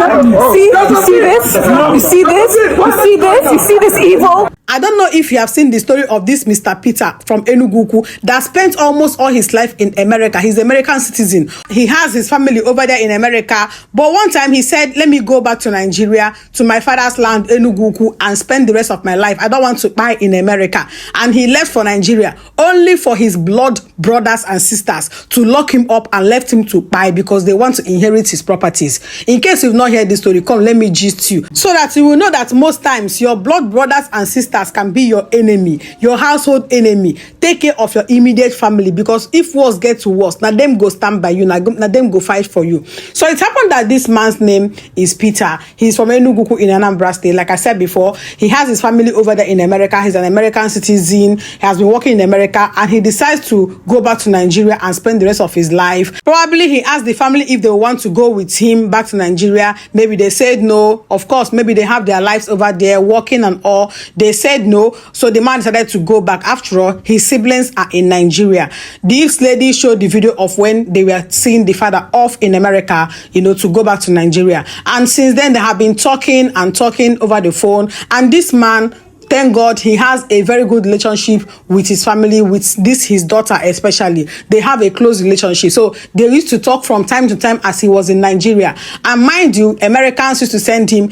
See, you see this? You see this? You see this? You see this evil? I don't know if you have seen the story of this Mr. Peter from Enugu that spent almost all his life in America. He's an American citizen. He has his family over there in America. But one time he said, let me go back to Nigeria, to my father's land, Enugu, and spend the rest of my life. I don't want to die in America. And he left for Nigeria only for his blood brothers and sisters to lock him up and left him to die because they want to inherit his properties. In case you've not heard this story, come, let me gist you. So that you will know that most times your blood brothers and sisters can be your enemy, your household enemy. Take care of your immediate family, because if worse gets worse, now them go stand by you, now them go fight for you. So it happened that this man's name is Peter. He's from Enugu in Anambra State. Like I said before, he has his family over there in America. He's an American citizen. He has been working in America, and he decides to go back to Nigeria and spend the rest of his life. Probably he asked the family if they want to go with him back to Nigeria. Maybe they said no. Of course, maybe they have their lives over there working and all. They said no, so the man decided to go back. After all, his siblings are in Nigeria. This lady showed the video of when they were seeing the father off in America, to go back to Nigeria. And since then, they have been talking and talking over the phone. And this man, thank God, he has a very good relationship with his family, with his daughter especially. They have a close relationship. So they used to talk from time to time as he was in Nigeria. And mind you, Americans used to send him,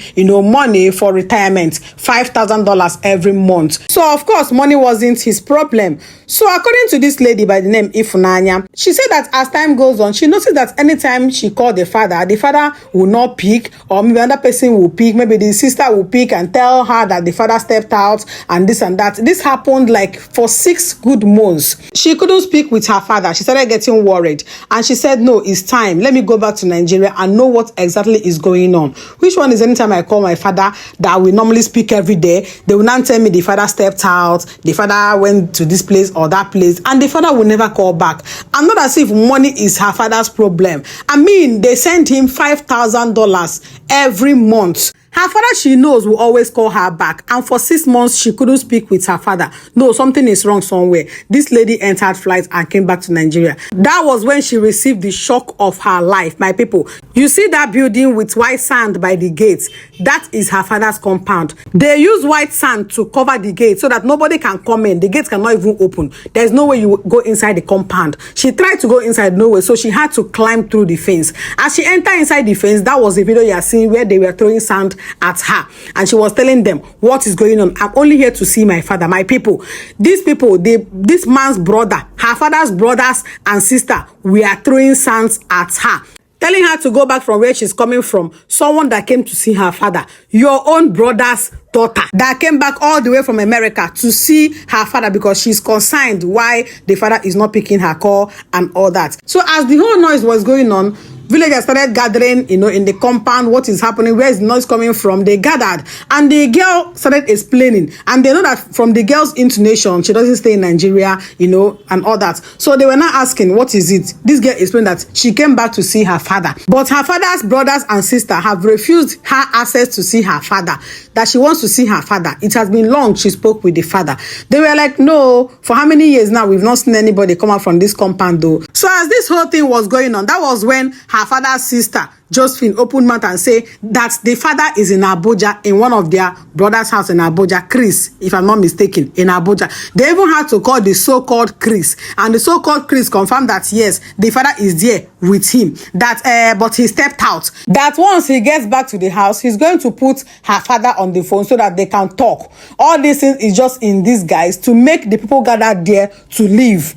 money for retirement, $5,000 every month. So of course, money wasn't his problem. So according to this lady by the name Ifunanya, she said that as time goes on, she noticed that anytime she called the father will not pick, or maybe another person will pick, maybe the sister will pick and tell her that the father stepped out and this and that. This happened like for 6 good months. She couldn't speak with her father. She started getting worried, and she said, no, it's time. Let me go back to Nigeria and know what exactly is going on. Which one is anytime I call my father that we normally speak every day, they will not tell me the father stepped out, the father went to this place or that place, and the father will never call back. And not as if money is her father's problem. I mean, they sent him $5,000 every month. Her father, she knows, will always call her back. And for 6 months, she couldn't speak with her father. No, something is wrong somewhere. This lady entered flight and came back to Nigeria. That was when she received the shock of her life, my people. You see that building with white sand by the gates? That is her father's compound. They use white sand to cover the gate so that nobody can come in. The gates cannot even open. There's no way you go inside the compound. She tried to go inside, no way. So she had to climb through the fence. As she entered inside the fence, that was the video you are seeing where they were throwing sand at her, and she was telling them what is going on. I'm only here to see my father. My people, these people, this man's brother, her father's brothers and sister, we are throwing sands at her, telling her to go back from where she's coming from. Someone that came to see her father, your own brother's daughter, that came back all the way from America to see her father because she's concerned why the father is not picking her call and all that. So as the whole noise was going on, villagers started gathering, in the compound. What is happening? Where is the noise coming from? They gathered, and the girl started explaining. And they know that from the girl's intonation, she doesn't stay in Nigeria, and all that. So they were not asking, what is it? This girl explained that she came back to see her father. But her father's brothers and sister have refused her access to see her father, that she wants to see her father. It has been long she spoke with the father. They were like, no, for how many years now? We've not seen anybody come out from this compound though. So as this whole thing was going on, that was when her father's sister, Josephine, opened mouth and say that the father is in Abuja, in one of their brother's house in Abuja, Chris, if I'm not mistaken, in Abuja. They even had to call the so-called Chris, and the so-called Chris confirmed that yes, the father is there with him, that but he stepped out. That once he gets back to the house, he's going to put her father on the phone so that they can talk. All this thing is just in disguise to make the people gathered there to leave.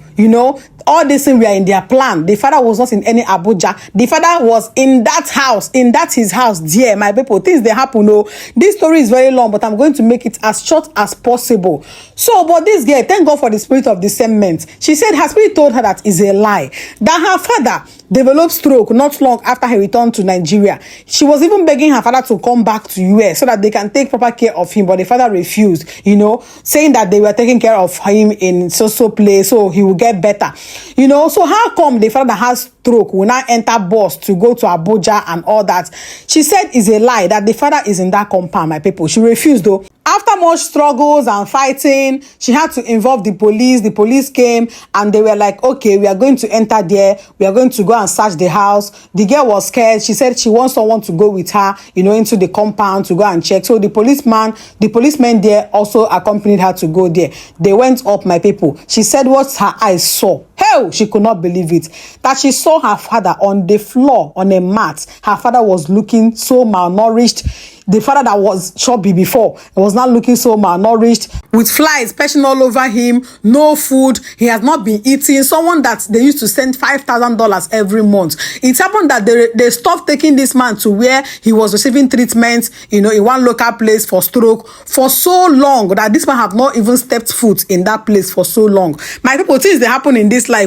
All this thing, we are in their plan. The father was not in any Abuja. The father was in that house, his house there, my people. Things they happen. No, this story is very long, but I'm going to make it as short as possible. So, but this girl, thank God for the spirit of discernment. She said her spirit told her that is a lie. That her father developed stroke not long after he returned to Nigeria. She was even begging her father to come back to US so that they can take proper care of him, but the father refused, saying that they were taking care of him in so place, so he will get better. So how come the father has stroke, will now enter bus to go to Abuja and all that. She said it's a lie, that the father is in that compound, my people. She refused though. After much struggles and fighting, she had to involve the police. The police came and they were like, okay, we are going to enter there. We are going to go and search the house. The girl was scared. She said she wants someone to go with her, into the compound to go and check. So the policemen there also accompanied her to go there. They went up, my people. She said what her eyes saw. Hell, she could not believe it. That she saw her father on the floor, on a mat. Her father was looking so malnourished. The father that was chubby before was now looking so malnourished, with flies perching all over him, no food. He has not been eating. Someone that they used to send $5,000 every month. It happened that they stopped taking this man to where he was receiving treatment, in one local place for stroke for so long that this man have not even stepped foot in that place for so long. My people, things they happen in this life.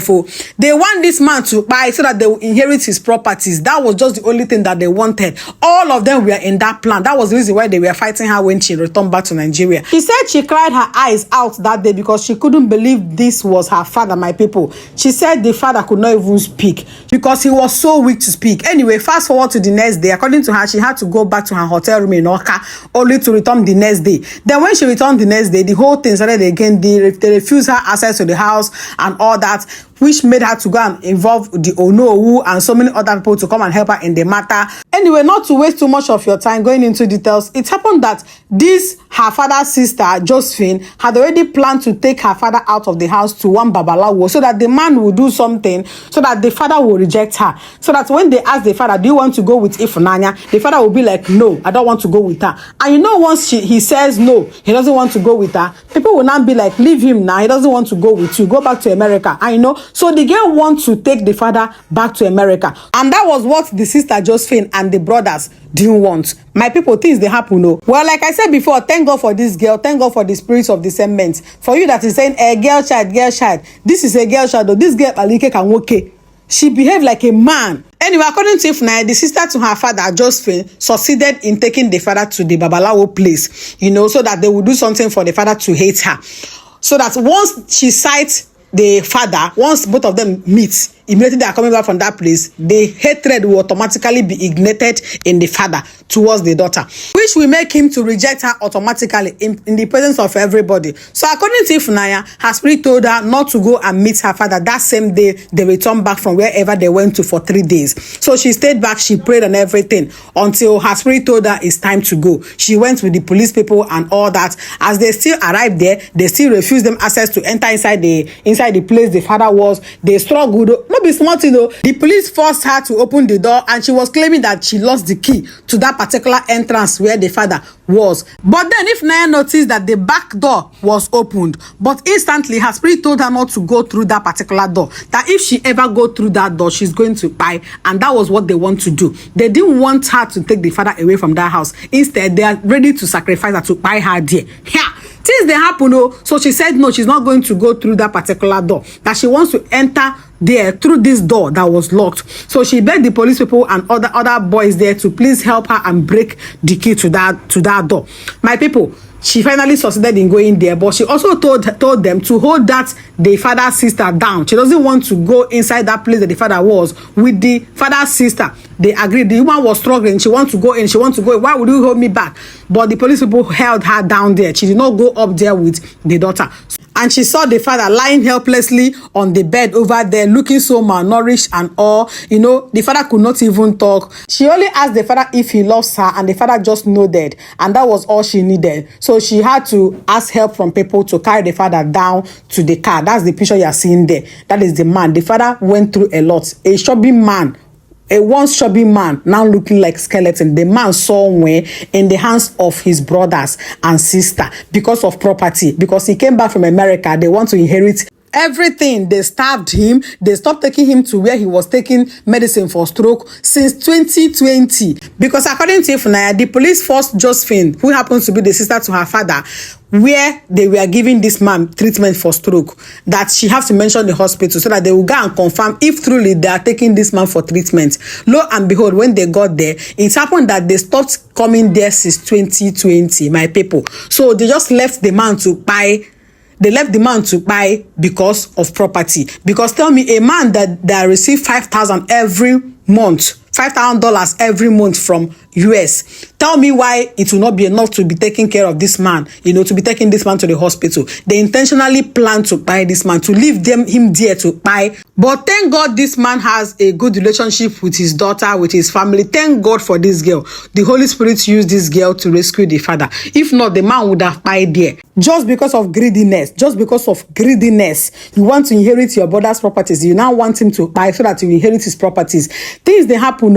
They want this man to buy so that they will inherit his properties. That was just the only thing that they wanted. All of them were in that plan. That was the reason why they were fighting her when she returned back to Nigeria. She said she cried her eyes out that day because she couldn't believe this was her father, my people. She said the father could not even speak because he was so weak to speak. Anyway, fast forward to the next day. According to her, she had to go back to her hotel room in Oka only to return the next day. Then when she returned the next day, the whole thing started again. They refused her access to the house and all that, which made her to go and involve the Onowu and so many other people to come and help her in the matter. Anyway, not to waste too much of your time going into details, it happened that her father's sister, Josephine, had already planned to take her father out of the house to one Babalawo so that the man will do something so that the father will reject her. So that when they ask the father, do you want to go with Ifunanya? The father will be like, no, I don't want to go with her. And once he says no, he doesn't want to go with her, people will now be like, leave him now. He doesn't want to go with you. Go back to America. So the girl wants to take the father back to America. And that was what the sister Josephine and the brothers didn't want. My people, things they happen. Well, like I said before, thank God for this girl. Thank God for the spirit of discernment. For you that is saying, girl child. This is a girl child. This girl, Alike Kanwoke. She behaved like a man. Anyway, according to Ifunanya, the sister to her father, Josephine, succeeded in taking the father to the Babalawo place, so that they would do something for the father to hate her. So that once she sights the father, once both of them meet, immediately they are coming back from that place, the hatred will automatically be ignited in the father towards the daughter, which will make him to reject her automatically in the presence of everybody. So according to Ifunanya, her spirit told her not to go and meet her father that same day they returned back from wherever they went to for 3 days. So she stayed back, she prayed and everything until her spirit told her it's time to go. She went with the police people and all that. As they still arrived there, they still refused them access to enter inside the place the father was. They struggled. Not be smart, The police forced her to open the door and she was claiming that she lost the key to that particular entrance where the father was. But then Ifunanya noticed that the back door was opened, but instantly her spirit told her not to go through that particular door, that if she ever go through that door, she's going to die. And that was what they want to do. They didn't want her to take the father away from that house. Instead, they are ready to sacrifice her to buy her there. Yeah. Things they happen, so she said no, she's not going to go through that particular door, that she wants to enter there through this door that was locked. So she begged the police people and other boys there to please help her and break the key to that door. My people, she finally succeeded in going there, but she also told them to hold the father's sister down. She doesn't want to go inside that place that the father was with the father's sister. They agreed. The woman was struggling. She wants to go in. She wants to go in. Why would you hold me back? But the police people held her down there. She did not go up there with the daughter. And she saw the father lying helplessly on the bed over there, looking so malnourished and all. The father could not even talk. She only asked the father if he loves her, and the father just nodded. And that was all she needed. So she had to ask help from people to carry the father down to the car. That's the picture you are seeing there. That is the man. The father went through a lot. A chubby man. A once chubby man, now looking like skeleton. The man somewhere in the hands of his brothers and sister because of property. Because he came back from America, they want to inherit everything. They starved him. They stopped taking him to where he was taking medicine for stroke since 2020. Because according to Ifunanya, the police forced Josephine, who happens to be the sister to her father, where they were giving this man treatment for stroke, that she has to mention the hospital so that they will go and confirm if truly they are taking this man for treatment. Lo and behold, when they got there, it happened that they stopped coming there since 2020, my people. So they just left the man to buy They left the man to buy because of property. Because tell me, a man that receive $5,000 every month, $5,000 every month from US. Tell me why it will not be enough to be taking care of this man, to be taking this man to the hospital. They intentionally plan to buy this man, to leave him there to buy. But thank God this man has a good relationship with his daughter, with his family. Thank God for this girl. The Holy Spirit used this girl to rescue the father. If not, the man would have died there. Just because of greediness, you want to inherit your brother's properties. You now want him to buy so that you inherit his properties. Things they happen,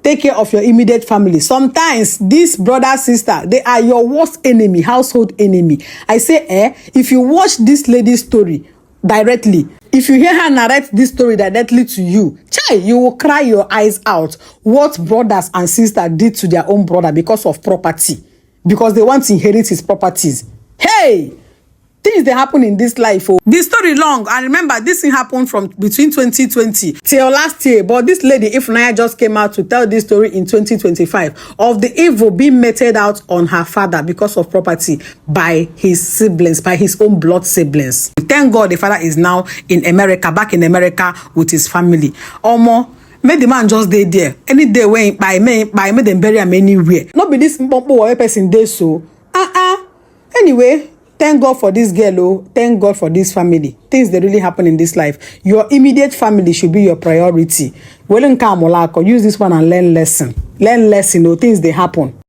take care of your immediate family. Sometimes this brother, sister, they are your worst enemy, household enemy. I say, if you watch this lady's story directly, if you hear her narrate this story directly to you, you will cry your eyes out. What brothers and sisters did to their own brother because of property, because they want to inherit his properties. Hey! Things that happen in this life. This story long, and remember, this thing happened from between 2020 till last year. But this lady, Ifunanya, just came out to tell this story in 2025 of the evil being meted out on her father because of property by his siblings, by his own blood siblings. Thank God the father is now in America, back in America with his family. Make the man just stay there. Any day when by them bury him anywhere. Not be this person there so. Anyway. Thank God for this girl, thank God for this family. Things that really happen in this life. Your immediate family should be your priority. Use this one and learn lesson. Things they happen.